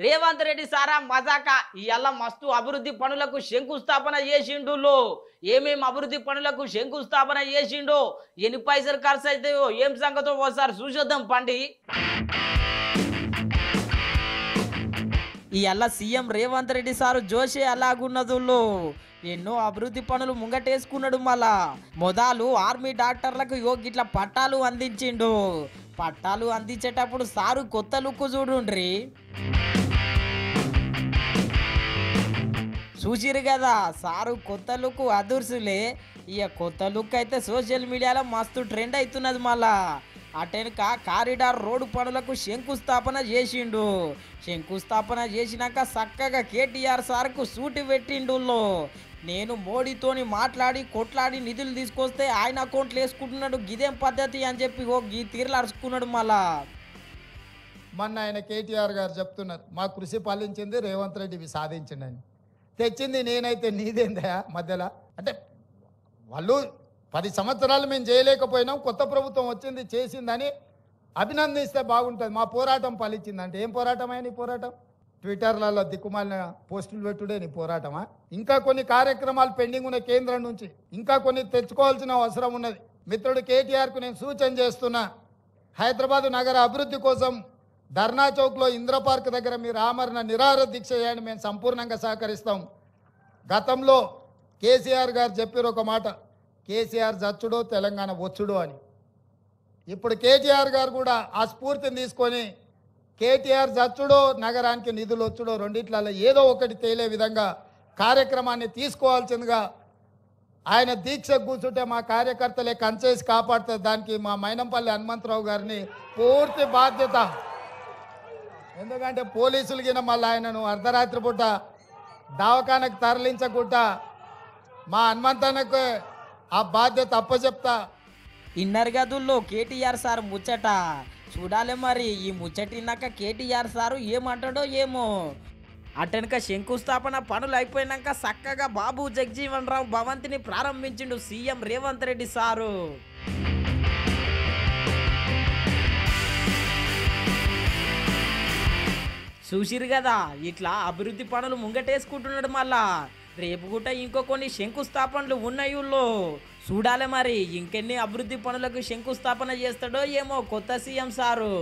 రేవంత్ రెడ్డి సారా మజాకా ఇవాళ మస్తు అభివృద్ధి పనులకు శంకుస్థాపన చేసిండు. ఏమేం అభివృద్ధి పనులకు శంకుస్థాపన చేసిండో, ఎన్ని పైసలు ఖర్చు అవుతాయో, ఏం సంగతో ఓసారి చూసేద్దాం పండి. ఇవాళ సీఎం రేవంత్ రెడ్డి సారు జోషే అలాగున్నదుల్లో ఎన్నో అభివృద్ధి పనులు ముంగటేసుకున్నాడు. మళ్ళా మొదలు ఆర్మీ డాక్టర్లకు గిట్ల పట్టాలు అందించిండు. పట్టాలు అందించేటప్పుడు సారు కొత్త లుక్ చూడుండ్రి. చూసిరు కదా సారు కొత్త లుక్ అదుర్సులే. ఇక కొత్త లుక్ అయితే సోషల్ మీడియాలో మస్తు ట్రెండ్ అవుతున్నది. మళ్ళా అటెనక కారిడార్ రోడ్డు పనులకు శంకుస్థాపన చేసిండు. శంకుస్థాపన చేసినాక చక్కగా కేటీఆర్ సార్కు సూటి పెట్టిండు. నేను మోడీతోని మాట్లాడి కొట్లాడి నిధులు తీసుకొస్తే ఆయన అకౌంట్లు వేసుకుంటున్నాడు, గిదేం పద్ధతి అని చెప్పి గీ తీర్లు అరుచుకున్నాడు. మళ్ళా మొన్న ఆయన కేటీఆర్ గారు చెప్తున్నారు, మా కృషి ఫలించింది, రేవంత్ రెడ్డి సాధించిండని. తెచ్చింది నేనైతే నీదేందా మధ్యలో అంటే వాళ్ళు 10 సంవత్సరాలు మేము చేయలేకపోయినాం, కొత్త ప్రభుత్వం వచ్చింది చేసిందని అభినందిస్తే బాగుంటుంది. మా పోరాటం ఫలించిందంటే ఏం పోరాటం నీ పోరాటం? ట్విట్టర్లలో దిక్కుమాలిన పోస్టులు పెట్టుడే నీ పోరాటమా? ఇంకా కొన్ని కార్యక్రమాలు పెండింగ్ ఉన్న కేంద్రం నుంచి ఇంకా కొన్ని తెచ్చుకోవాల్సిన అవసరం ఉన్నది. మిత్రుడు కేటీఆర్కు నేను సూచన చేస్తున్నా, హైదరాబాద్ నగర అభివృద్ధి కోసం ధర్నా చౌక్లో ఇంద్ర పార్క్ దగ్గర మీరు ఆమరణ నిరాహార దీక్ష చేయండి, మేము సంపూర్ణంగా సహకరిస్తాం. గతంలో కేసీఆర్ గారు చెప్పారు ఒక మాట, కేసీఆర్ జచ్చుడో తెలంగాణ వచ్చుడో అని. ఇప్పుడు కేటీఆర్ గారు కూడా ఆ స్ఫూర్తిని తీసుకొని కేటీఆర్ జచ్చుడో నగరానికి నిధులు వచ్చుడో రెండిట్లలో ఏదో ఒకటి తేలే విధంగా కార్యక్రమాన్ని తీసుకోవాల్సిందిగా ఆయన దీక్ష కూర్చుంటే మా కార్యకర్తలే కంచేసి కాపాడుతుంది. దానికి మా మైనంపల్లి హనుమంతరావు గారిని పూర్తి బాధ్యత. ఎందుకంటే పోలీసులు గిన మళ్ళీ ఆయనను అర్ధరాత్రి పూట దవాఖానకు తరలించకుండా మా హనుమంతన్నకు ఆ బాధ్యత అప్పచెప్తా. ఇన్నర్ గదుల్లో కేటీఆర్ సార్ ముచ్చట చూడాలి. మరి ఈ ముచ్చటినాక కేటీఆర్ సారు ఏమంటాడో ఏమో. అటెనక శంకుస్థాపన పనులు అయిపోయినాక చక్కగా బాబు జగజీవన్ రావు భవంతిని ప్రారంభించిండు సీఎం రేవంత్ రెడ్డి సారు. చూసిరు కదా ఇట్లా అభివృద్ధి పనులు ముంగటేసుకుంటున్నాడు. మళ్ళా రేపు కూడా ఇంకో కొన్ని శంకుస్థాపనలు ఉన్నాయుల్లో చూడాలి. మరి ఇంకెన్ని అభివృద్ధి పనులకు శంకుస్థాపన చేస్తాడో ఏమో కొత్త సీఎం సారు.